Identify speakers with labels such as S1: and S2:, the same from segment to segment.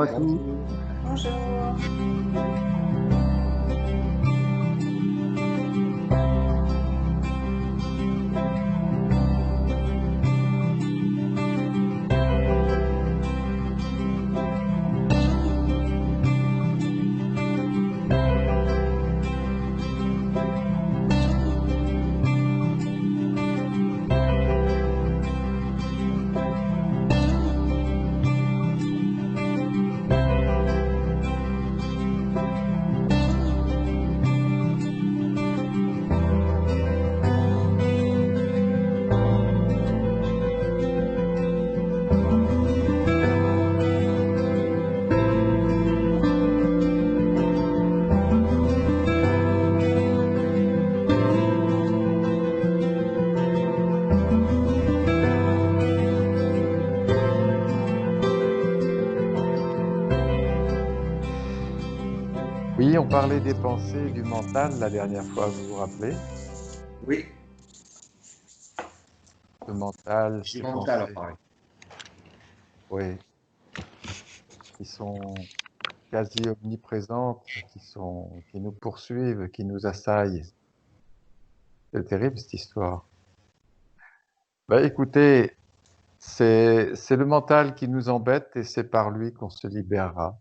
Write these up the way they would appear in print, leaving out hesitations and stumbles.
S1: à tous.
S2: Bonjour.
S3: Oui, on parlait des pensées, du mental la dernière fois, vous vous rappelez?
S1: Oui,
S3: Le mental,
S1: du
S3: ces
S1: mental,
S3: pensées,
S1: pareil.
S3: oui, qui sont quasi omniprésentes, qui nous poursuivent, qui nous assaillent. C'est terrible cette histoire. Bah, écoutez, c'est le mental qui nous embête et c'est par lui qu'on se libérera.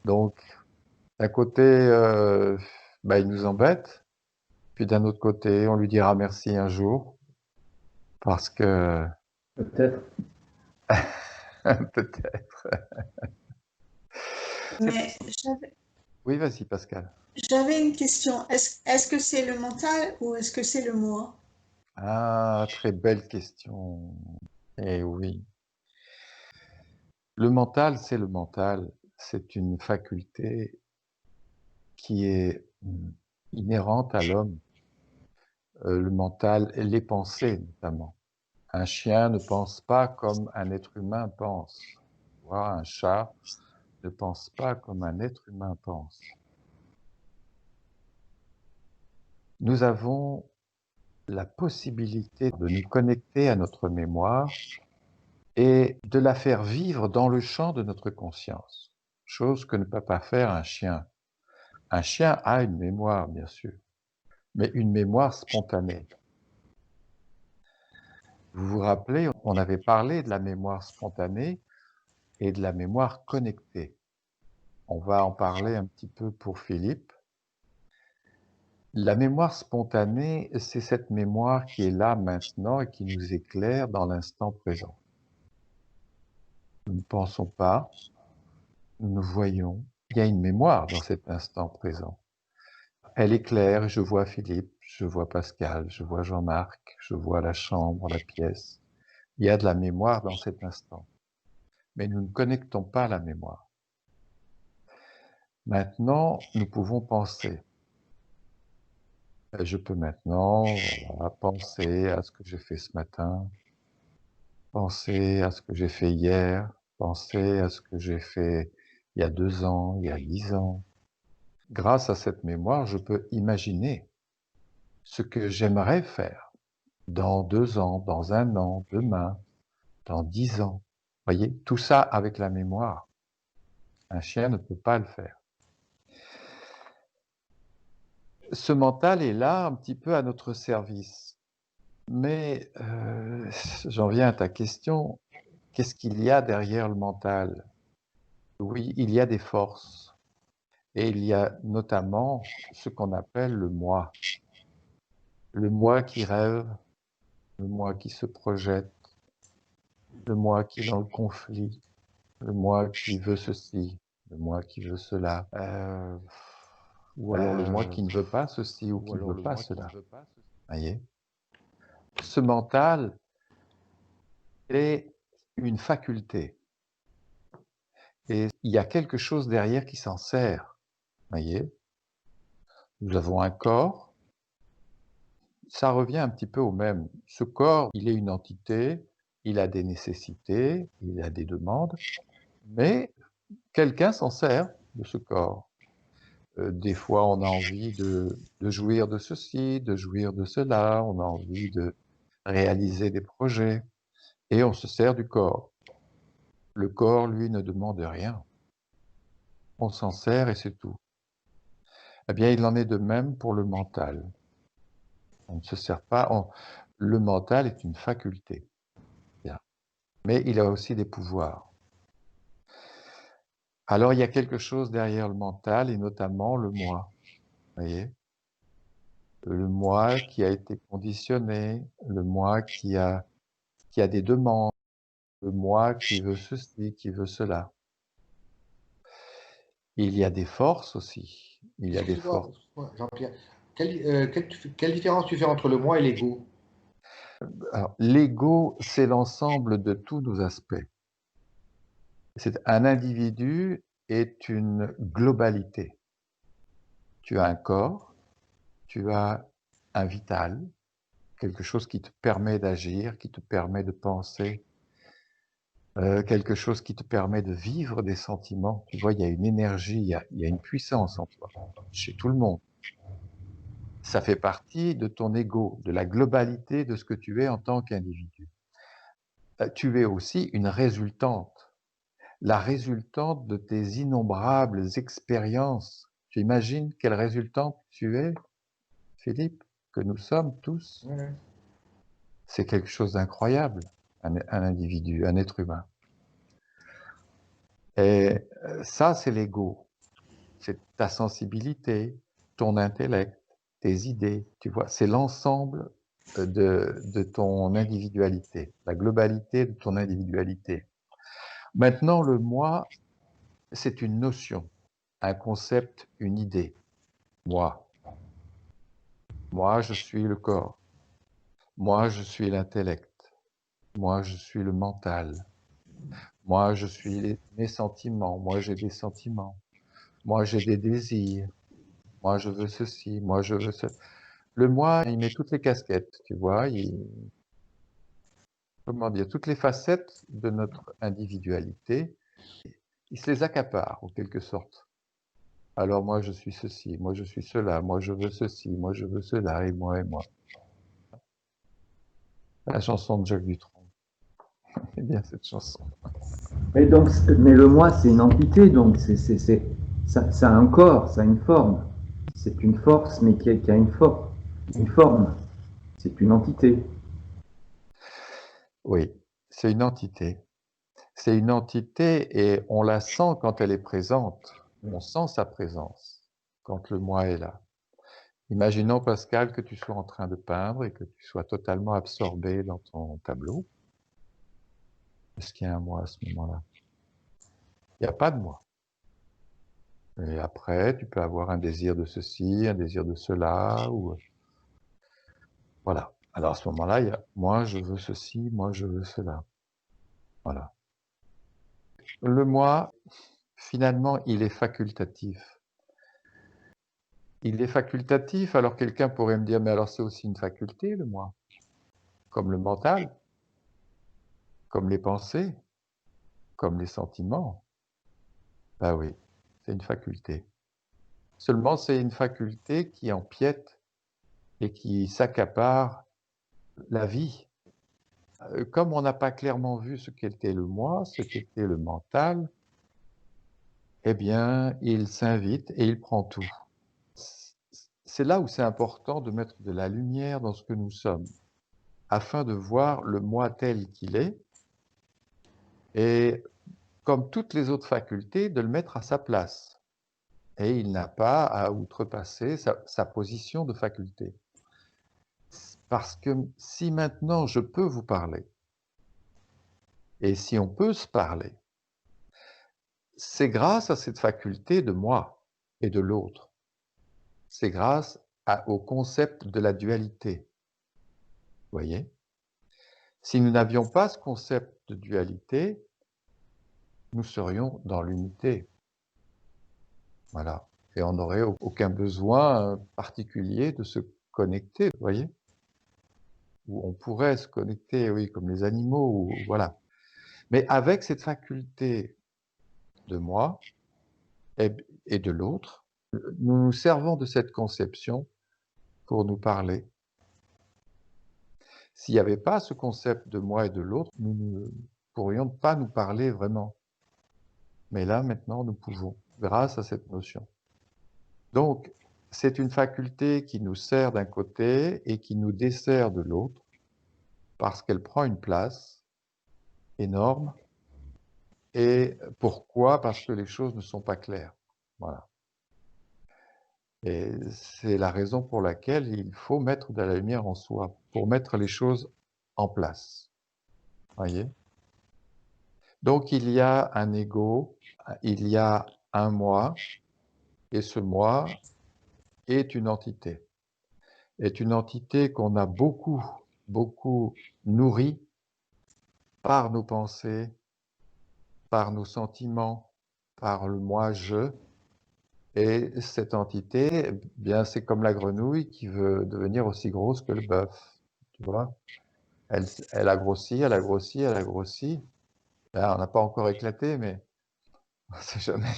S3: Donc, d'un côté, bah, il nous embête, puis d'un autre côté, on lui dira merci un jour, parce que
S1: Peut-être.
S3: peut-être.
S2: Mais
S3: Oui, vas-y, Pascal.
S2: j'avais une question. Est-ce que c'est le mental ou est-ce que c'est le moi?
S3: Ah, très belle question. Eh oui. Le mental, c'est le mental. C'est une faculté qui est inhérente à l'homme. Le mental, et les pensées notamment. Un chien ne pense pas comme un être humain pense. Tu vois, un chat ne pense pas comme un être humain pense. Nous avons la possibilité de nous connecter à notre mémoire et de la faire vivre dans le champ de notre conscience, chose que ne peut pas faire un chien. Un chien a une mémoire, bien sûr, mais une mémoire spontanée. Vous vous rappelez, on avait parlé de la mémoire spontanée et de la mémoire connectée. On va en parler un petit peu pour Philippe. La mémoire spontanée, c'est cette mémoire qui est là maintenant et qui nous éclaire dans l'instant présent. Nous ne pensons pas, nous voyons. Il y a une mémoire dans cet instant présent. Elle éclaire, je vois Philippe, je vois Pascal, je vois Jean-Marc, je vois la chambre, la pièce. Il y a de la mémoire dans cet instant. Mais nous ne connectons pas la mémoire. Maintenant, nous pouvons penser. Je peux maintenant voilà, penser à ce que j'ai fait ce matin, penser à ce que j'ai fait hier, penser à ce que j'ai fait il y a 2 ans, il y a 10 ans. Grâce à cette mémoire, je peux imaginer ce que j'aimerais faire dans 2 ans, dans 1 an, demain, dans 10 ans. Voyez, tout ça avec la mémoire. Un chien ne peut pas le faire. Ce mental est là un petit peu à notre service. Mais j'en viens à ta question. Qu'est-ce qu'il y a derrière le mental? Oui, il y a des forces. Et il y a notamment ce qu'on appelle le moi. Le moi qui rêve, le moi qui se projette, le moi qui est dans le conflit, le moi qui veut ceci, le moi qui veut cela. Ou alors le moi qui ne veut pas ceci ou qui ne veut pas cela. Voyez? Ce mental est une faculté. Et il y a quelque chose derrière qui s'en sert. Voyez? Nous avons un corps. Ça revient un petit peu au même. Ce corps, il est une entité, il a des nécessités, il a des demandes, mais quelqu'un s'en sert de ce corps. Des fois, on a envie de jouir de ceci, de jouir de cela, on a envie de réaliser des projets et on se sert du corps. Le corps, lui, ne demande rien. On s'en sert et c'est tout. Eh bien, il en est de même pour le mental. On ne se sert pas. Le mental est une faculté. Bien. Mais il a aussi des pouvoirs. Alors, il y a quelque chose derrière le mental et notamment le moi. Vous voyez? Le moi qui a été conditionné, le moi qui a des demandes, le moi qui veut ceci, qui veut cela. Il y a des forces aussi. Il y a des forces.
S1: Excuse-moi, Jean-Pierre. Quelle différence tu fais entre le moi et l'ego?
S3: Alors, l'ego, c'est l'ensemble de tous nos aspects. Un individu est une globalité. Tu as un corps, tu as un vital, quelque chose qui te permet d'agir, qui te permet de penser, quelque chose qui te permet de vivre des sentiments. Tu vois, il y a une énergie, il y a une puissance en toi, chez tout le monde. Ça fait partie de ton ego, de la globalité de ce que tu es en tant qu'individu. Tu es aussi une résultante, la résultante de tes innombrables expériences. Tu imagines quelle résultante tu es, Philippe, que nous sommes tous?
S1: Ouais.
S3: C'est quelque chose d'incroyable, un individu, un être humain. Et ça, c'est l'ego. C'est ta sensibilité, ton intellect, tes idées, tu vois. C'est l'ensemble de ton individualité, la globalité de ton individualité. Maintenant, le moi, c'est une notion, un concept, une idée. Moi. Moi, je suis le corps. Moi, je suis l'intellect. Moi, je suis le mental. Moi, je suis mes sentiments. Moi, j'ai des sentiments. Moi, j'ai des désirs. Moi, je veux ceci. Moi, je veux cela. Le moi, il met toutes les casquettes, tu vois. Comment dire, toutes les facettes de notre individualité. Il se les accapare, en quelque sorte. Alors, moi, je suis ceci. Moi, je suis cela. Moi, je veux ceci. Moi, je veux cela. Et moi, et moi. La chanson de Jacques Dutronc. C'est bien cette chanson.
S4: Mais donc, mais le moi, c'est une entité, donc ça a un corps, ça a une forme. C'est une force, mais qui a une forme. C'est une entité.
S3: Oui, c'est une entité. C'est une entité et on la sent quand elle est présente. On sent sa présence quand le moi est là. Imaginons, Pascal, que tu sois en train de peindre et que tu sois totalement absorbé dans ton tableau. Est-ce qu'il y a un moi à ce moment-là? Il n'y a pas de moi. Et après, tu peux avoir un désir de ceci, un désir de cela, ou voilà. Alors à ce moment-là, il y a moi, je veux ceci, moi, je veux cela. Voilà. Le moi, finalement, il est facultatif. Il est facultatif, alors quelqu'un pourrait me dire, mais alors c'est aussi une faculté, le moi, comme le mental, comme les pensées, comme les sentiments. Ben oui, c'est une faculté. Seulement, c'est une faculté qui empiète et qui s'accapare la vie. Comme on n'a pas clairement vu ce qu'était le moi, ce qu'était le mental, eh bien, il s'invite et il prend tout. C'est là où c'est important de mettre de la lumière dans ce que nous sommes, afin de voir le moi tel qu'il est, et comme toutes les autres facultés, de le mettre à sa place. Et il n'a pas à outrepasser sa position de faculté. Parce que si maintenant je peux vous parler, et si on peut se parler, c'est grâce à cette faculté de moi et de l'autre. C'est grâce au concept de la dualité. Vous voyez? Si nous n'avions pas ce concept de dualité, nous serions dans l'unité. Voilà. Et on n'aurait aucun besoin particulier de se connecter, vous voyez? Ou on pourrait se connecter, oui, comme les animaux, ou, voilà. Mais avec cette faculté de moi et de l'autre, nous nous servons de cette conception pour nous parler. S'il n'y avait pas ce concept de moi et de l'autre, pourrions ne pas nous parler vraiment. Mais là, maintenant, nous pouvons, grâce à cette notion. Donc, c'est une faculté qui nous sert d'un côté et qui nous dessert de l'autre, parce qu'elle prend une place énorme. Et pourquoi? Parce que les choses ne sont pas claires. Voilà. Et c'est la raison pour laquelle il faut mettre de la lumière en soi, pour mettre les choses en place. Voyez? Donc il y a un ego, il y a un moi, et ce moi est une entité. Est une entité qu'on a beaucoup, beaucoup nourrie par nos pensées, par nos sentiments, par le moi-je. Et cette entité, eh bien, c'est comme la grenouille qui veut devenir aussi grosse que le bœuf. Tu vois? Elle a grossi, elle a grossi, elle a grossi. Là, on n'a pas encore éclaté, mais on ne sait jamais.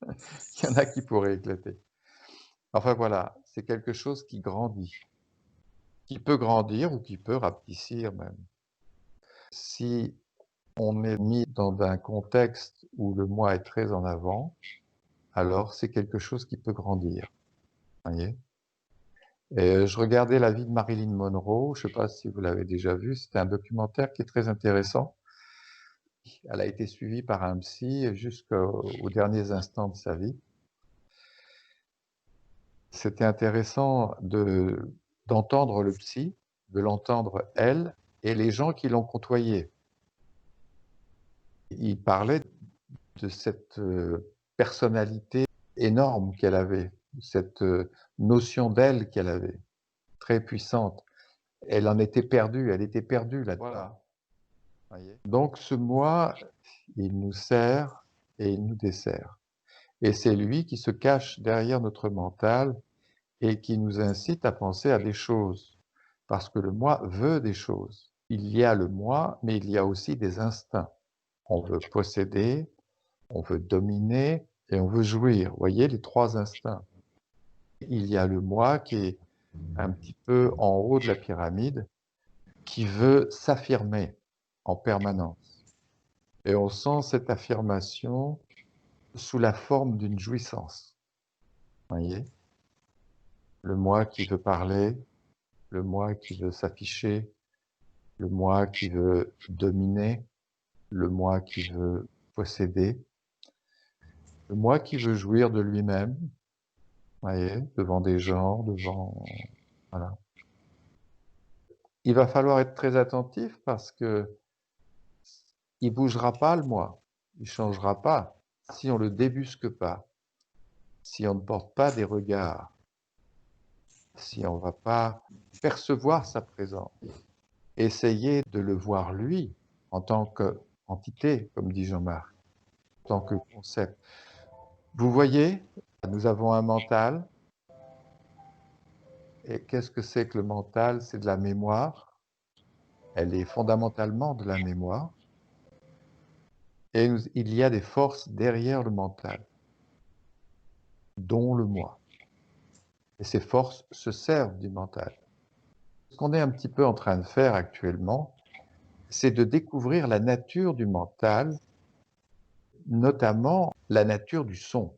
S3: Il y en a qui pourraient éclater. Enfin voilà, c'est quelque chose qui grandit, qui peut grandir ou qui peut rapetissir même. Si on est mis dans un contexte où le moi est très en avant, alors c'est quelque chose qui peut grandir. Voyez? Et je regardais la vie de Marilyn Monroe, je ne sais pas si vous l'avez déjà vu, c'était un documentaire qui est très intéressant. Elle a été suivie par un psy jusqu'aux derniers instants de sa vie. C'était intéressant d'entendre le psy, de l'entendre elle, et les gens qui l'ont côtoyée. Il parlait de cette personnalité énorme qu'elle avait, cette notion d'elle qu'elle avait, très puissante. Elle en était perdue, elle était perdue là-dedans. Voilà. Donc ce moi, il nous sert et il nous dessert. Et c'est lui qui se cache derrière notre mental et qui nous incite à penser à des choses. Parce que le moi veut des choses. Il y a le moi, mais il y a aussi des instincts. On veut posséder, on veut dominer et on veut jouir. Vous voyez les trois instincts. Il y a le moi qui est un petit peu en haut de la pyramide, qui veut s'affirmer en permanence. Et on sent cette affirmation sous la forme d'une jouissance. Voyez? Le moi qui veut parler, le moi qui veut s'afficher, le moi qui veut dominer, le moi qui veut posséder, le moi qui veut jouir de lui-même, voyez, devant des gens, devant... Voilà. Il va falloir être très attentif parce que il bougera pas le moi, il changera pas si on le débusque pas, si on ne porte pas des regards, si on ne va pas percevoir sa présence, essayer de le voir lui en tant qu'entité, comme dit Jean-Marc, en tant que concept. Vous voyez, nous avons un mental. Et qu'est-ce que c'est que le mental? C'est de la mémoire. Elle est fondamentalement de la mémoire. Et il y a des forces derrière le mental, dont le moi. Et ces forces se servent du mental. Ce qu'on est un petit peu en train de faire actuellement, c'est de découvrir la nature du mental, notamment la nature du son.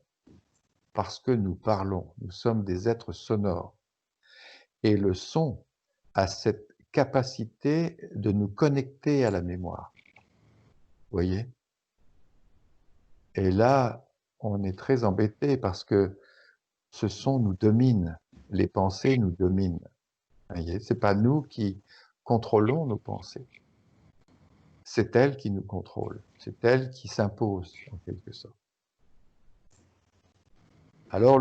S3: Parce que nous parlons, nous sommes des êtres sonores. Et le son a cette capacité de nous connecter à la mémoire. Vous voyez? Et là, on est très embêté parce que ce son nous domine, les pensées nous dominent. Vous voyez? C'est pas nous qui contrôlons nos pensées. C'est elles qui nous contrôlent. C'est elles qui s'imposent, en quelque sorte. Alors,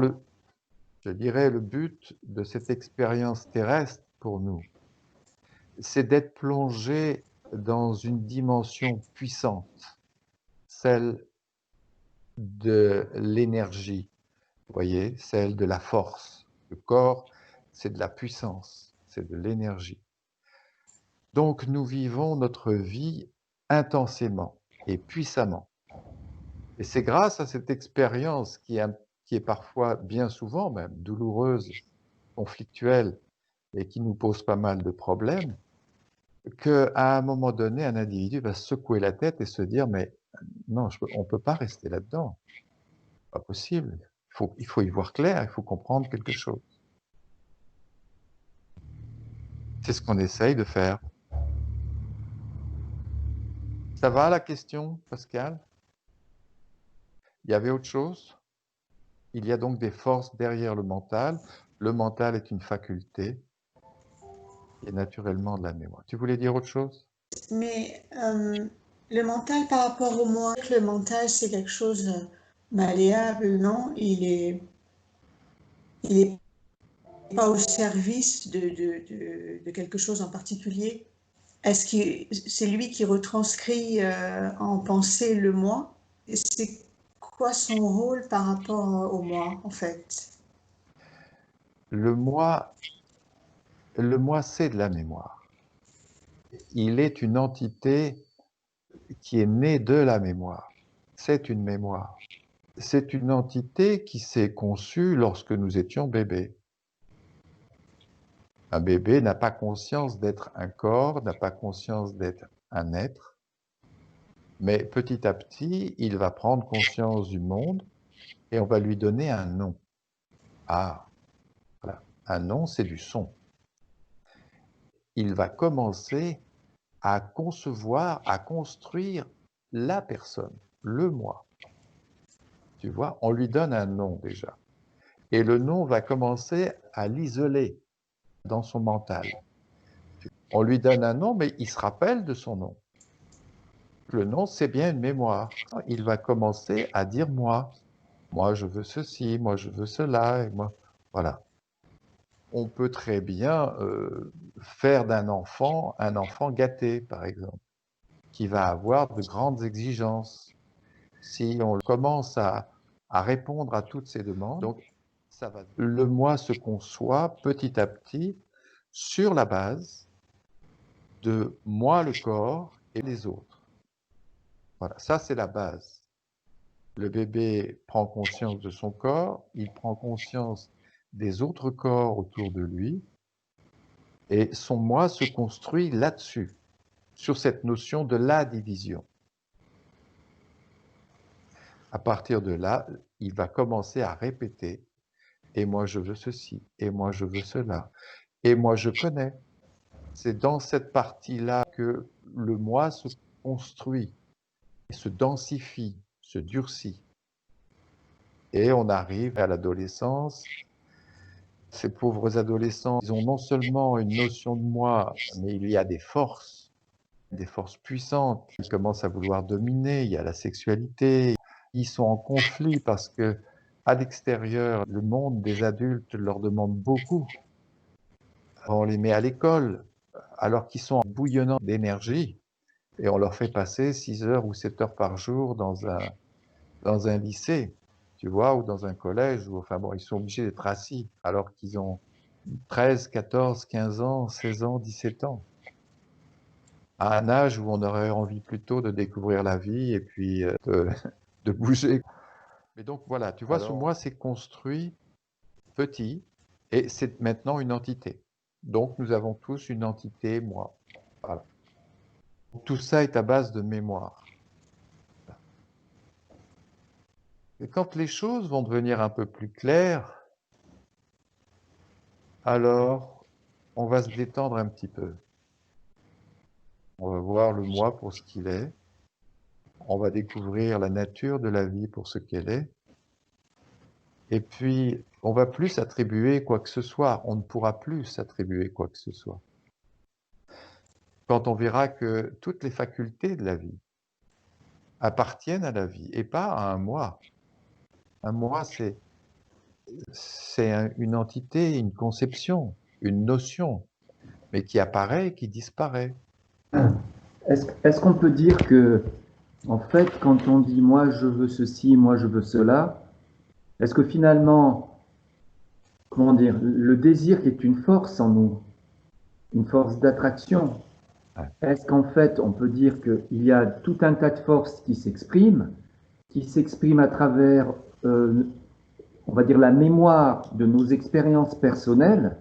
S3: je dirais, le but de cette expérience terrestre pour nous, c'est d'être plongé dans une dimension puissante, celle de l'énergie, vous voyez, celle de la force. Le corps, c'est de la puissance, c'est de l'énergie. Donc nous vivons notre vie intensément et puissamment. Et c'est grâce à cette expérience qui est parfois, bien souvent même, douloureuse, conflictuelle, et qui nous pose pas mal de problèmes, qu'à un moment donné, un individu va secouer la tête et se dire, mais non, on ne peut pas rester là-dedans. Pas possible. Il faut y voir clair, il faut comprendre quelque chose. C'est ce qu'on essaye de faire. Ça va la question, Pascal? Il y avait autre chose? Il y a donc des forces derrière le mental. Le mental est une faculté et naturellement de la mémoire. Tu voulais dire autre chose?
S2: Mais le mental par rapport au moi, le mental c'est quelque chose de malléable, non? Il est pas au service de quelque chose en particulier. Est-ce que c'est lui qui retranscrit en pensée le moi? Et c'est quoi son rôle par rapport au moi, en fait?
S3: Le moi, c'est de la mémoire. Il est une entité qui est née de la mémoire. C'est une mémoire. C'est une entité qui s'est conçue lorsque nous étions bébés. Un bébé n'a pas conscience d'être un corps, n'a pas conscience d'être un être, mais petit à petit, il va prendre conscience du monde et on va lui donner un nom. Ah, voilà. Un nom, c'est du son. Il va commencer à concevoir, à construire la personne, le moi. Tu vois, on lui donne un nom déjà. Et le nom va commencer à l'isoler dans son mental. On lui donne un nom, mais il se rappelle de son nom. Le nom, c'est bien une mémoire. Il va commencer à dire moi. Moi, je veux ceci, moi, je veux cela, et moi, voilà. On peut très bien faire d'un enfant un enfant gâté, par exemple, qui va avoir de grandes exigences. Si on commence à répondre à toutes ces demandes, donc le moi se conçoit petit à petit sur la base de moi, le corps, et les autres. Voilà, ça c'est la base. Le bébé prend conscience de son corps, il prend conscience des autres corps autour de lui, et son moi se construit là-dessus, sur cette notion de la division. À partir de là, il va commencer à répéter « et moi je veux ceci, et moi je veux cela, et moi je connais ». C'est dans cette partie-là que le moi se construit, se densifie, se durcit. Et on arrive à l'adolescence. Ces pauvres adolescents, ils ont non seulement une notion de moi, mais il y a des forces puissantes. Ils commencent à vouloir dominer, il y a la sexualité. Ils sont en conflit parce que à l'extérieur, le monde des adultes leur demande beaucoup. On les met à l'école alors qu'ils sont bouillonnants d'énergie et on leur fait passer 6 heures ou 7 heures par jour dans un lycée, tu vois, ou dans un collège, ou enfin bon, ils sont obligés d'être assis alors qu'ils ont 13, 14, 15 ans, 16 ans, 17 ans. À un âge où on aurait envie plutôt de découvrir la vie et puis de bouger. Mais donc voilà, tu vois, ce moi s'est construit petit et c'est maintenant une entité. Donc nous avons tous une entité moi. Voilà. Tout ça est à base de mémoire. Et quand les choses vont devenir un peu plus claires, alors on va se détendre un petit peu. On va voir le moi pour ce qu'il est. On va découvrir la nature de la vie pour ce qu'elle est. Et puis, on va plus s'attribuer quoi que ce soit. On ne pourra plus s'attribuer quoi que ce soit. Quand on verra que toutes les facultés de la vie appartiennent à la vie et pas à un moi. Un moi, c'est une entité, une conception, une notion, mais qui apparaît et qui disparaît.
S4: Est-ce qu'on peut dire que, en fait, quand on dit moi je veux ceci, moi je veux cela, est-ce que finalement, comment dire, le désir qui est une force en nous, une force d'attraction, est-ce qu'en fait on peut dire qu'il y a tout un tas de forces qui s'expriment à travers, on va dire, la mémoire de nos expériences personnelles,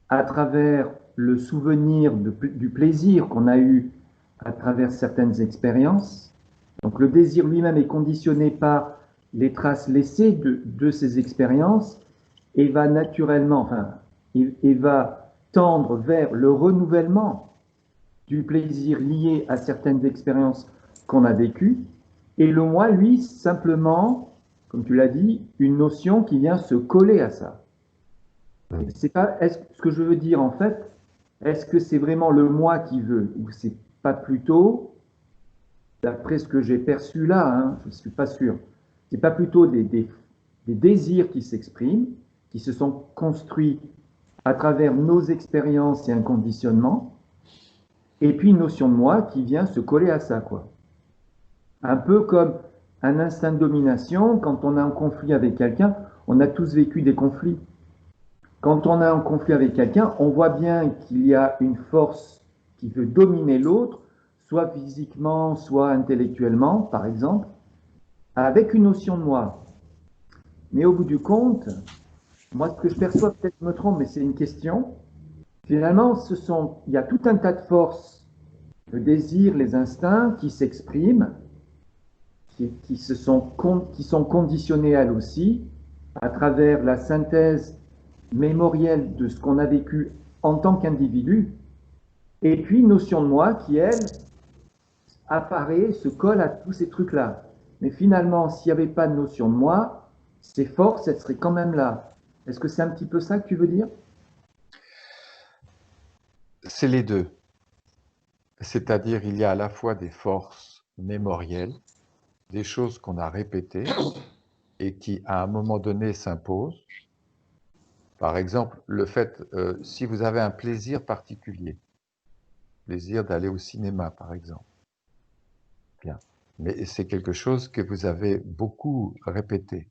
S4: à travers le souvenir du plaisir qu'on a eu à travers certaines expériences. Donc le désir lui-même est conditionné par les traces laissées de ces expériences et va naturellement, enfin, et va tendre vers le renouvellement du plaisir lié à certaines expériences qu'on a vécues. Et le moi, lui, simplement, comme tu l'as dit, une notion qui vient se coller à ça. C'est pas, ce que je veux dire en fait, est-ce que c'est vraiment le moi qui veut ou c'est pas plutôt, d'après ce que j'ai perçu là, hein, je ne suis pas sûr, c'est pas plutôt des désirs qui s'expriment, qui se sont construits à travers nos expériences et un conditionnement, et puis une notion de moi qui vient se coller à ça, quoi. Un peu comme un instinct de domination, quand on a un conflit avec quelqu'un, on a tous vécu des conflits. Quand on a un conflit avec quelqu'un, on voit bien qu'il y a une force qui veut dominer l'autre, soit physiquement, soit intellectuellement, par exemple, avec une notion de moi. Mais au bout du compte, moi, ce que je perçois, peut-être je me trompe, mais c'est une question. Finalement, il y a tout un tas de forces, le désir, les instincts qui s'expriment, qui sont conditionnés elles aussi, à travers la synthèse mémorielle de ce qu'on a vécu en tant qu'individu, et puis une notion de moi qui, elle, apparaît, se colle à tous ces trucs-là. Mais finalement, s'il n'y avait pas de notion de moi, ces forces, elles seraient quand même là. Est-ce que c'est un petit peu ça que tu veux dire?
S3: C'est les deux. C'est-à-dire, il y a à la fois des forces mémorielles, des choses qu'on a répétées et qui, à un moment donné, s'imposent. Par exemple, le fait, si vous avez un plaisir particulier, plaisir d'aller au cinéma, par exemple, bien. Mais c'est quelque chose que vous avez beaucoup répété.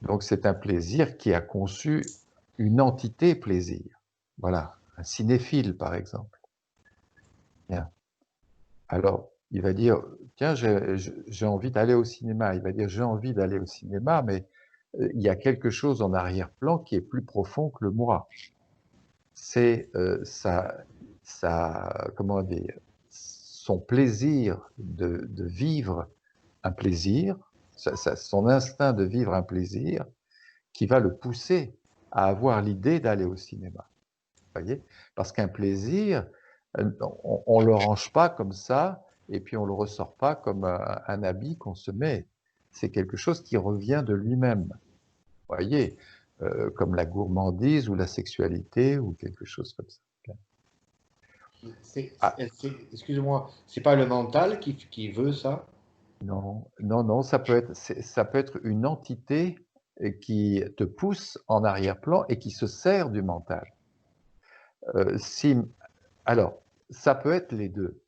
S3: Donc, c'est un plaisir qui a conçu une entité plaisir. Voilà, un cinéphile, par exemple. Bien. Alors, il va dire, tiens, j'ai envie d'aller au cinéma. Il va dire, j'ai envie d'aller au cinéma, mais il y a quelque chose en arrière-plan qui est plus profond que le moi. C'est comment dire, son plaisir de vivre un plaisir, son instinct de vivre un plaisir qui va le pousser à avoir l'idée d'aller au cinéma. Voyez? Parce qu'un plaisir, on ne le range pas comme ça, et puis on ne le ressort pas comme un habit qu'on se met. C'est quelque chose qui revient de lui-même. Voyez? Comme la gourmandise ou la sexualité ou quelque chose comme ça. Ah,
S1: Excuse-moi, c'est pas le mental qui veut ça?
S3: non, non, non, ça peut être une entité qui te pousse en arrière-plan et qui se sert du mental. Alors, ça peut être les deux.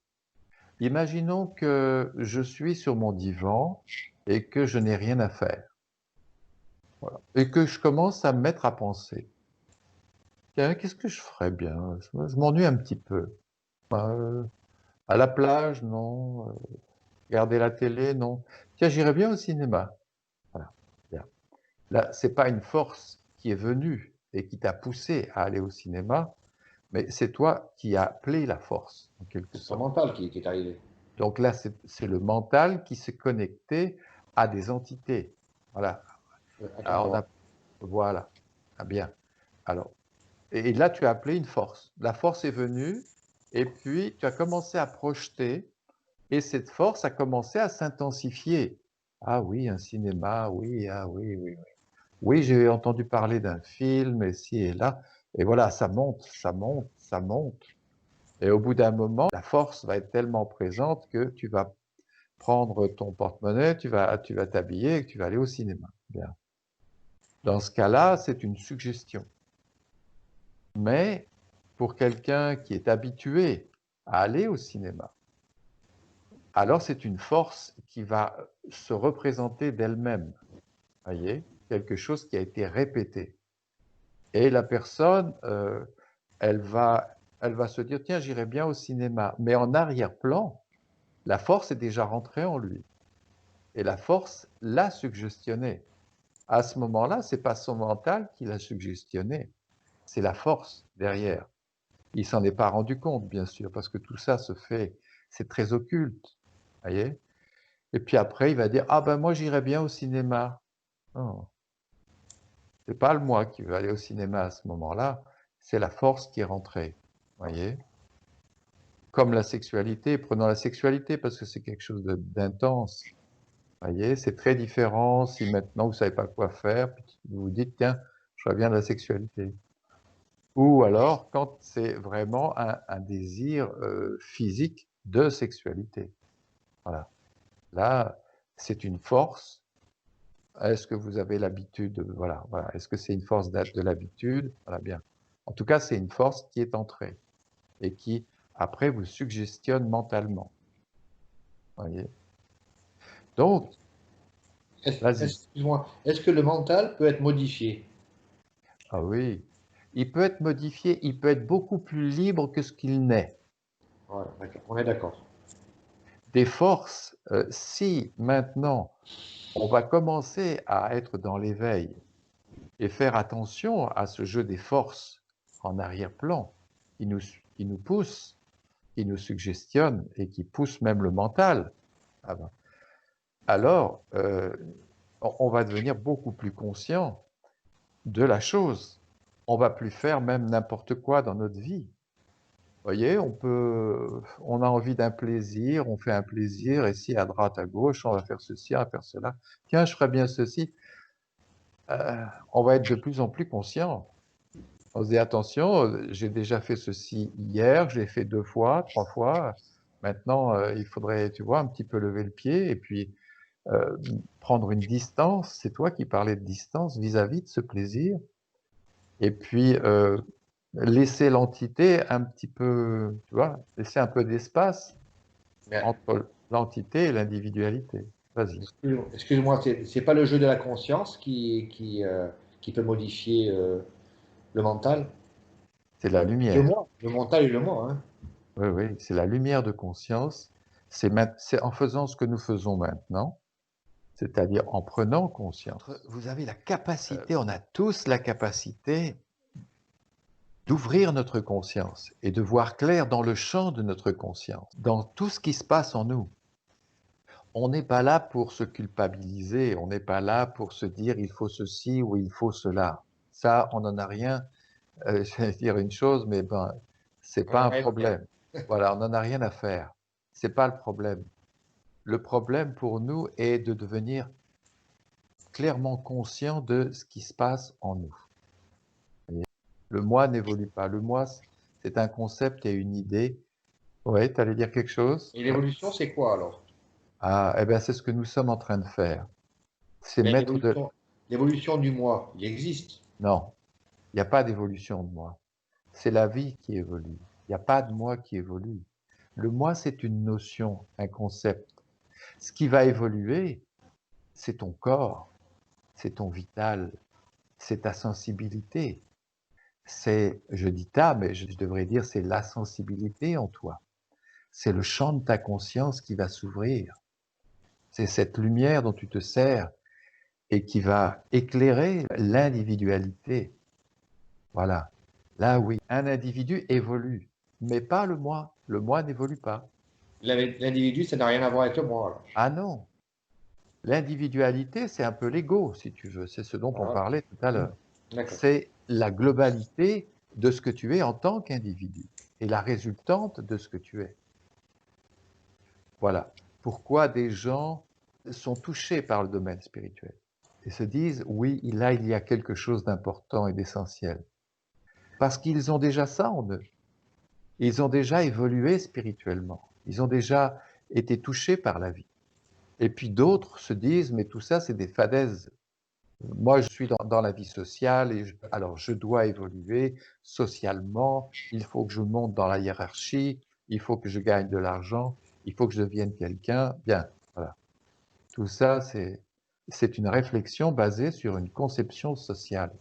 S3: Imaginons que je suis sur mon divan et que je n'ai rien à faire. Voilà. Et que je commence à me mettre à penser. Tiens, qu'est-ce que je ferais bien? Je m'ennuie un petit peu. À la plage, non. Regarder la télé, non. Tiens, j'irais bien au cinéma. Voilà. Bien. Là, c'est pas une force qui est venue et qui t'a poussé à aller au cinéma, mais c'est toi qui as appelé la force, en quelque
S1: C'est ton
S3: sorte.
S1: mental qui est arrivé.
S3: Donc là, c'est le mental qui s'est connecté à des entités. Voilà. Alors, voilà. Ah bien. Alors, et là, tu as appelé une force. La force est venue, et puis tu as commencé à projeter, et cette force a commencé à s'intensifier. Ah oui, un cinéma, oui, ah oui, oui, oui. Oui, j'ai entendu parler d'un film, ici et là. Et voilà, ça monte, ça monte, ça monte. Et au bout d'un moment, la force va être tellement présente que tu vas prendre ton porte-monnaie, tu vas t'habiller et tu vas aller au cinéma. Bien. Dans ce cas-là, c'est une suggestion. Mais pour quelqu'un qui est habitué à aller au cinéma, alors c'est une force qui va se représenter d'elle-même. Voyez, quelque chose qui a été répété. Et la personne, elle va se dire, tiens, j'irai bien au cinéma. Mais en arrière-plan, la force est déjà rentrée en lui. Et la force l'a suggestionné. À ce moment-là, ce n'est pas son mental qui l'a suggestionné, c'est la force derrière. Il s'en est pas rendu compte, bien sûr, parce que tout ça se fait, c'est très occulte, voyez. Et puis après, il va dire, ah ben moi j'irais bien au cinéma. Non, c'est pas le moi qui veut aller au cinéma à ce moment-là, c'est la force qui est rentrée, voyez. Comme la sexualité, prenons la sexualité parce que c'est quelque chose d'intense. Voyez, c'est très différent si maintenant vous savez pas quoi faire, puis vous vous dites, tiens, je reviens de la sexualité. Ou alors quand c'est vraiment un désir physique de sexualité. Voilà. Là, c'est une force. Est-ce que vous avez l'habitude, voilà, voilà. Est-ce que c'est une force de l'habitude? Voilà, bien. En tout cas, c'est une force qui est entrée et qui, après, vous suggestionne mentalement. Voyez. Donc, vas-y.
S1: Excuse-moi, est-ce que le mental peut être modifié?
S3: Ah oui. Il peut être modifié, il peut être beaucoup plus libre que ce qu'il n'est.
S1: Voilà, d'accord, on est d'accord.
S3: Des forces, si maintenant on va commencer à être dans l'éveil et faire attention à ce jeu des forces en arrière-plan qui nous pousse, qui nous suggestionne et qui pousse même le mental, alors on va devenir beaucoup plus conscient de la chose. On va plus faire même n'importe quoi dans notre vie. Vous voyez, on a envie d'un plaisir, on fait un plaisir, et si à droite, à gauche, on va faire ceci, on va faire cela. Tiens, je ferais bien ceci. On va être de plus en plus conscient. On se dit, attention, j'ai déjà fait ceci hier, j'ai fait 2 fois, 3 fois. Maintenant, il faudrait, tu vois, un petit peu lever le pied et puis prendre une distance. C'est toi qui parlais de distance vis-à-vis de ce plaisir. Et puis, laisser l'entité un petit peu, tu vois, laisser un peu d'espace
S1: Mais,
S3: entre l'entité et l'individualité. Vas-y.
S1: excuse-moi, c'est pas le jeu de la conscience qui peut modifier le mental?
S3: C'est la
S1: Le
S3: lumière.
S1: moi, le mental et le moi, hein.
S3: Oui, oui, c'est la lumière de conscience. C'est en faisant ce que nous faisons maintenant, c'est-à-dire en prenant conscience. Vous avez la capacité, on a tous la capacité d'ouvrir notre conscience et de voir clair dans le champ de notre conscience, dans tout ce qui se passe en nous. On n'est pas là pour se culpabiliser, on n'est pas là pour se dire il faut ceci ou il faut cela. Ça, on n'en a rien, je vais dire une chose, mais ben, c'est
S1: On
S3: pas
S1: a
S3: un
S1: rien à faire.
S3: problème. Voilà, on n'en a rien à faire. C'est pas le problème. Le problème pour nous est de devenir clairement conscient de ce qui se passe en nous. Le moi n'évolue pas. Le moi, c'est un concept et une idée. Ouais, tu allais dire quelque chose?
S1: Et
S3: Ouais.
S1: l'évolution, c'est quoi alors?
S3: Ah, eh bien, c'est ce que nous sommes en train de faire. C'est
S1: Mais
S3: mettre de...
S1: l'évolution du moi, il existe.
S3: Non, il n'y a pas d'évolution de moi. C'est la vie qui évolue. Il n'y a pas de moi qui évolue. Le moi, c'est une notion, un concept. Ce qui va évoluer, c'est ton corps, c'est ton vital, c'est ta sensibilité. C'est, je dis ta, mais je devrais dire c'est la sensibilité en toi. C'est le champ de ta conscience qui va s'ouvrir. C'est cette lumière dont tu te sers et qui va éclairer l'individualité. Voilà. Là, oui, un individu évolue, mais pas le moi. Le moi n'évolue pas.
S1: L'individu, ça n'a rien à voir avec le moi alors.
S3: Ah non. L'individualité, c'est un peu l'ego, si tu veux. C'est ce dont on
S1: Ah,
S3: parlait tout à l'heure.
S1: d'accord.
S3: C'est la globalité de ce que tu es en tant qu'individu et la résultante de ce que tu es. Voilà. Pourquoi des gens sont touchés par le domaine spirituel et se disent, oui, là, il y a quelque chose d'important et d'essentiel. Parce qu'ils ont déjà ça en eux. Ils ont déjà évolué spirituellement. Ils ont déjà été touchés par la vie. Et puis d'autres se disent, mais tout ça, c'est des fadaises. Moi, je suis dans la vie sociale et alors je dois évoluer socialement. Il faut que je monte dans la hiérarchie. Il faut que je gagne de l'argent. Il faut que je devienne quelqu'un. Bien, voilà. Tout ça, c'est une réflexion basée sur une conception sociale.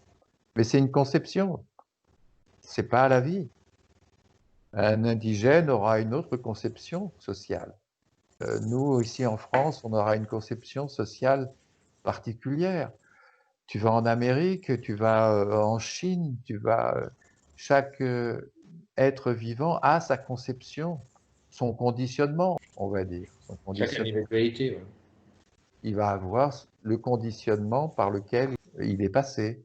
S3: Mais c'est une conception. C'est pas la vie. Un indigène aura une autre conception sociale. Nous, ici en France, on aura une conception sociale particulière. Tu vas en Amérique, tu vas en Chine, chaque être vivant a sa conception, son conditionnement, on va dire. Son
S1: Chaque
S3: conditionnement.
S1: individualité. Ouais.
S3: Il va avoir le conditionnement par lequel il est passé.